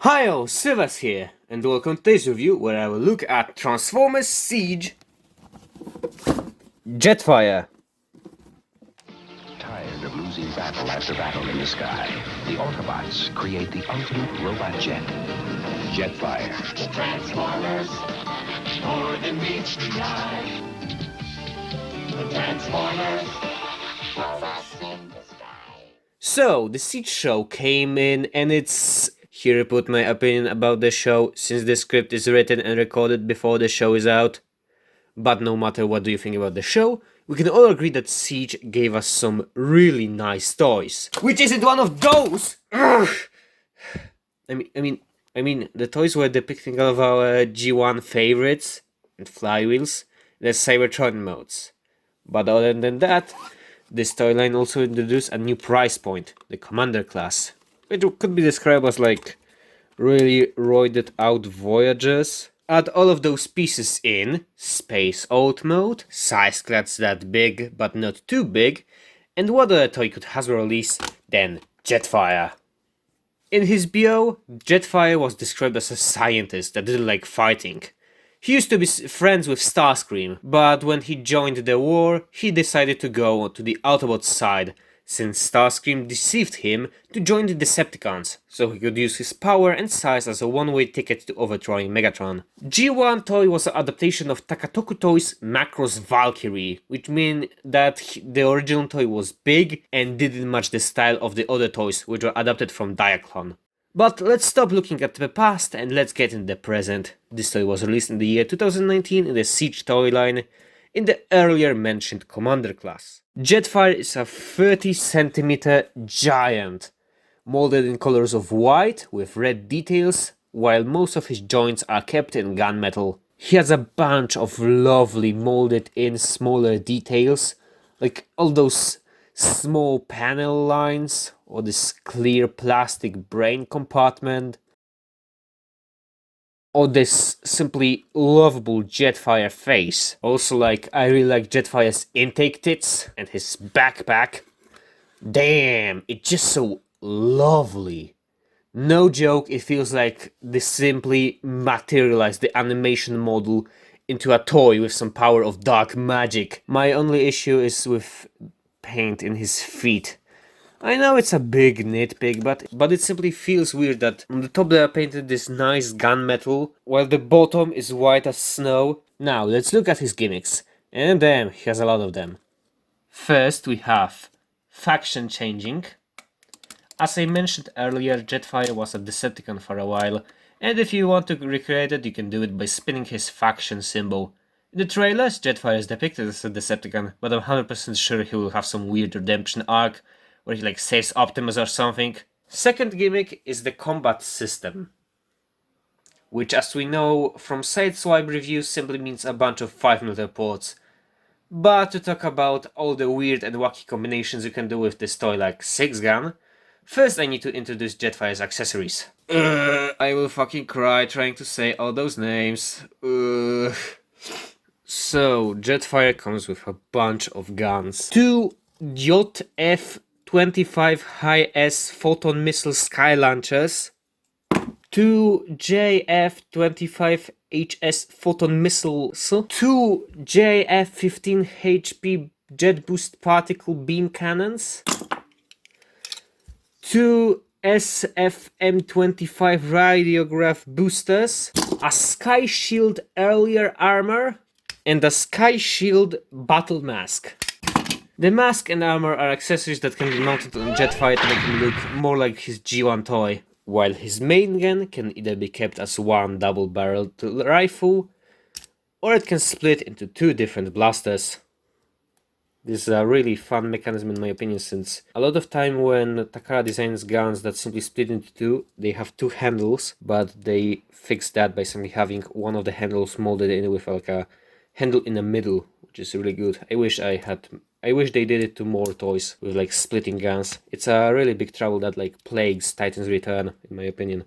Hi all, Sivas here, and welcome to this review where I will look at Transformers Siege Jetfire. Tired of losing battle after battle in the sky, the Autobots create the ultimate robot jet, Jetfire. The Transformers, more than meets the eye. The Transformers, robots in the sky. So, the Siege show came in, and it's... Here I put my opinion about the show, since the script is written and recorded before the show is out. But no matter what do you think about the show, we can all agree that Siege gave us some really nice toys. Which isn't one of those! Ugh! I mean, the toys were depicting all of our G1 favorites, and flywheels, and the Cybertron modes. But other than that, this toy line also introduced a new price point, the Commander class, which could be described as like really roided out Voyagers. Add all of those pieces in Space Old mode, size class that big but not too big, and what other toy could Hasbro release than Jetfire? In his bio, Jetfire was described as a scientist that didn't like fighting. He used to be friends with Starscream, but when he joined the war, he decided to go to the Autobot side, since Starscream deceived him to join the Decepticons, so he could use his power and size as a one-way ticket to overthrowing Megatron. G1 toy was an adaptation of Takatoku Toys' Macross Valkyrie, which means that the original toy was big and didn't match the style of the other toys, which were adapted from Diaclone. But let's stop looking at the past and let's get in the present. This toy was released in the year 2019 in the Siege toy line, in the earlier mentioned Commander class. Jetfire is a 30cm giant, molded in colors of white with red details, while most of his joints are kept in gunmetal. He has a bunch of lovely molded in smaller details, like all those small panel lines, or this clear plastic brain compartment, or this simply lovable Jetfire face. Also, like, I really like Jetfire's intake tits and his backpack. Damn, it's just so lovely. No joke, it feels like they simply materialized the animation model into a toy with some power of dark magic. My only issue is with paint in his feet. I know it's a big nitpick, but it simply feels weird that on the top they are painted this nice gunmetal, while the bottom is white as snow. Now, let's look at his gimmicks. And damn, he has a lot of them. First, we have faction changing. As I mentioned earlier, Jetfire was a Decepticon for a while, and if you want to recreate it, you can do it by spinning his faction symbol. In the trailers, Jetfire is depicted as a Decepticon, but I'm 100% sure he will have some weird redemption arc, where he like saves Optimus or something. Second gimmick is the combat system, which as we know from Sideswipe reviews simply means a bunch of 5mm ports. But to talk about all the weird and wacky combinations you can do with this toy like 6-gun, first I need to introduce Jetfire's accessories. I will fucking cry trying to say all those names. So, Jetfire comes with a bunch of guns. 2 JF-25 High-S photon missile sky launchers, 2 JF-25 HS photon missiles, 2 JF-15 HP jet boost particle beam cannons, 2 SFM-25 radiograph boosters, a Sky Shield earlier armor, and a Sky Shield battle mask. The mask and armor are accessories that can be mounted on Jetfire to make him look more like his G1 toy, while his main gun can either be kept as one double-barreled rifle, or it can split into 2 different blasters. This is a really fun mechanism in my opinion, since a lot of time when Takara designs guns that simply split into 2, they have 2 handles, but they fix that by simply having one of the handles molded in with like a handle in the middle, which is really good. I wish they did it to more toys with like splitting guns. It's a really big trouble that like plagues Titan's Return, in my opinion.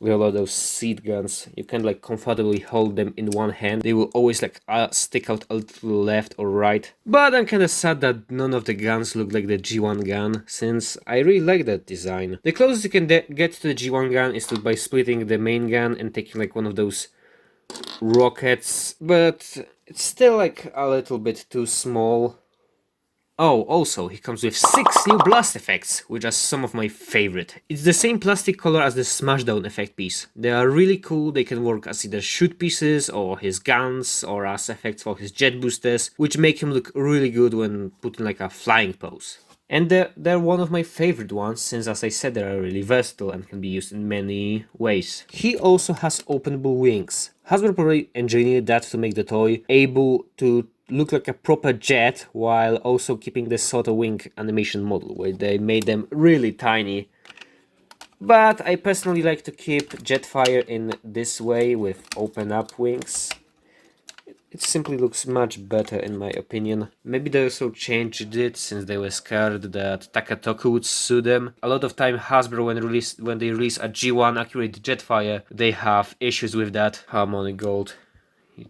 with a lot of those seat guns. You can like comfortably hold them in one hand. They will always like stick out a little left or right. But I'm kinda sad that none of the guns look like the G1 gun, since I really like that design. The closest you can get to the G1 gun is by splitting the main gun and taking like one of those rockets, but it's still like a little bit too small. Oh, also, he comes with 6 new blast effects, which are some of my favorite. It's the same plastic color as the Smashdown effect piece. They are really cool, they can work as either shoot pieces, or his guns, or as effects for his jet boosters, which make him look really good when put in like a flying pose. And they're one of my favorite ones, since as I said, they are really versatile and can be used in many ways. He also has openable wings. Hasbro probably engineered that to make the toy able to look like a proper jet while also keeping the sort of wing animation model, where they made them really tiny. But I personally like to keep Jetfire in this way with open up wings. It simply looks much better in my opinion. Maybe they also changed it since they were scared that Takatoku would sue them. A lot of time Hasbro when they release a G1 accurate Jetfire, they have issues with that. Harmonic Gold,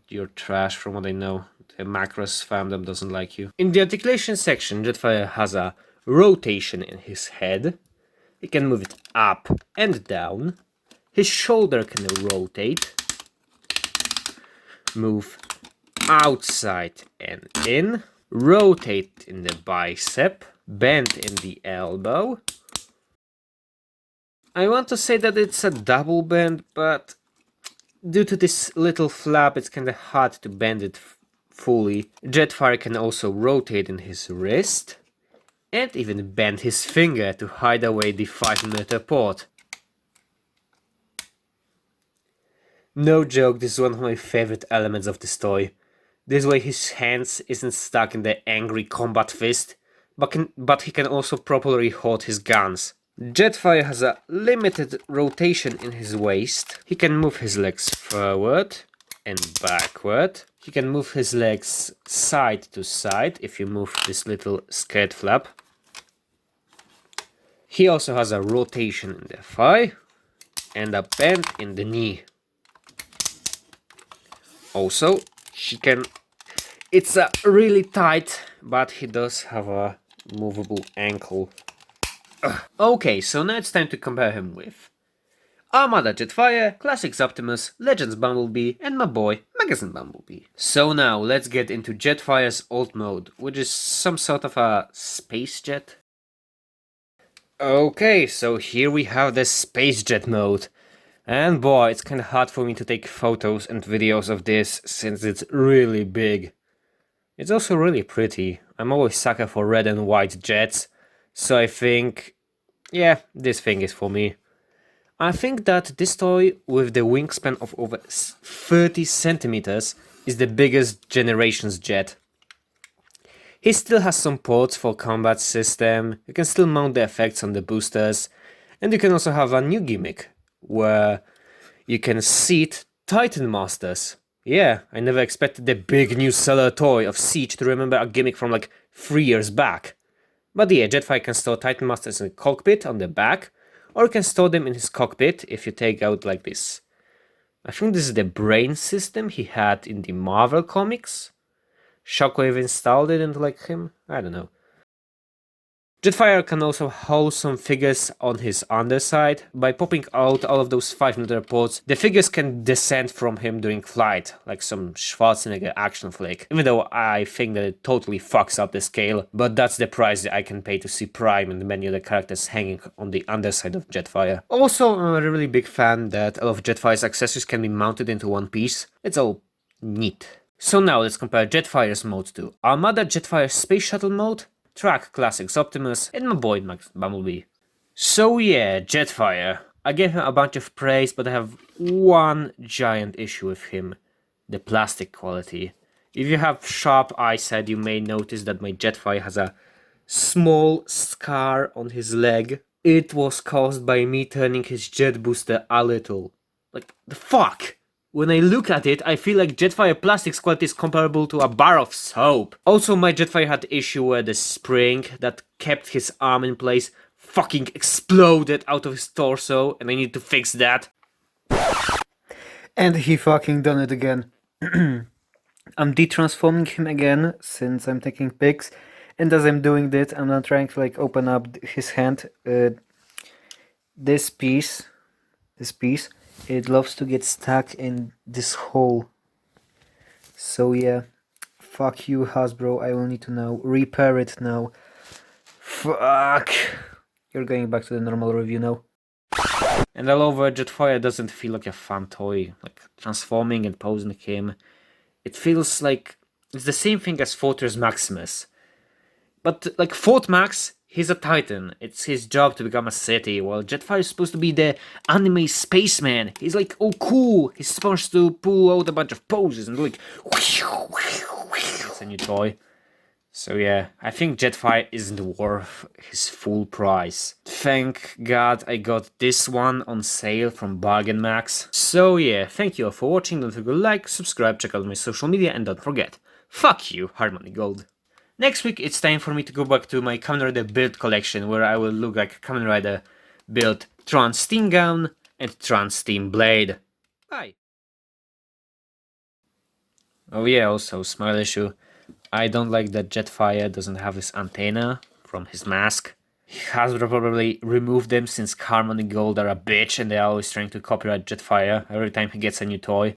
you're trash from what I know. The Macross fandom doesn't like you. In the articulation section, Jetfire has a rotation in his head. He can move it up and down. His shoulder can rotate. Move outside and in. Rotate in the bicep. Bend in the elbow. I want to say that it's a double bend, but due to this little flap, it's kinda hard to bend it fully. Jetfire can also rotate in his wrist. And even bend his finger to hide away the 5mm port. No joke, this is one of my favorite elements of this toy. This way his hands isn't stuck in the angry combat fist, but he can also properly hold his guns. Jetfire has a limited rotation in his waist. He can move his legs forward and backward. He can move his legs side to side if you move this little skirt flap. He also has a rotation in the thigh and a bend in the knee. Also, it's a really tight, but he does have a movable ankle. Okay, so now it's time to compare him with Armada Jetfire, Classics Optimus, Legends Bumblebee, and my boy, Magazine Bumblebee. So now, let's get into Jetfire's alt mode, which is some sort of a space jet. Okay, so here we have the space jet mode. And boy, it's kinda hard for me to take photos and videos of this, since it's really big. It's also really pretty. I'm always sucker for red and white jets, so I think, yeah, this thing is for me. I think that this toy with the wingspan of over 30 centimeters is the biggest generation's jet. He still has some ports for combat system, you can still mount the effects on the boosters, and you can also have a new gimmick, where you can seat Titan Masters. Yeah, I never expected the big new seller toy of Siege to remember a gimmick from like 3 years back. But yeah, Jetfire can store Titan Masters in the cockpit on the back, or you can store them in his cockpit if you take out like this. I think this is the brain system he had in the Marvel comics. Shockwave installed it into like him? I don't know. Jetfire can also hold some figures on his underside. By popping out all of those 5mm ports, the figures can descend from him during flight, like some Schwarzenegger action flick. Even though I think that it totally fucks up the scale, but that's the price that I can pay to see Prime and many other characters hanging on the underside of Jetfire. Also, I'm a really big fan that all of Jetfire's accessories can be mounted into one piece. It's all neat. So now let's compare Jetfire's mode to Armada Jetfire Space Shuttle mode, Track Classics Optimus, and my boy Max Bumblebee. So yeah, Jetfire. I gave him a bunch of praise, but I have one giant issue with him. The plastic quality. If you have sharp eyesight, you may notice that my Jetfire has a small scar on his leg. It was caused by me turning his jet booster a little. Like, the fuck? When I look at it, I feel like Jetfire plastic's quality is comparable to a bar of soap. Also, my Jetfire had the issue where the spring that kept his arm in place fucking exploded out of his torso, and I need to fix that. And he fucking done it again. I'm detransforming him again since I'm taking pics, and as I'm doing that, I'm not trying to like open up his hand. This piece, it loves to get stuck in this hole. So yeah, fuck you, Hasbro. I will need to now repair it now. Fuck. You're going back to the normal review now. And I love Jetfire doesn't feel like a fun toy. Like transforming and posing him, it feels like it's the same thing as Fortress Maximus. But like Fort Max, he's a titan. It's his job to become a city, while Jetfire is supposed to be the anime spaceman. He's like, oh cool, he's supposed to pull out a bunch of poses and like, it's a new toy. So yeah, I think Jetfire isn't worth his full price. Thank God I got this one on sale from Bargain Max. So yeah, thank you all for watching, don't forget to like, subscribe, check out my social media, and don't forget, fuck you, Harmony Gold. Next week it's time for me to go back to my Kamen Rider build collection, where I will look like Kamen Rider build Trans Steam Gown and Trans Steam Blade. Bye! Oh yeah, also, small issue. I don't like that Jetfire doesn't have his antenna from his mask. Hasbro probably removed them since Harmony Gold are a bitch and they're always trying to copyright Jetfire every time he gets a new toy.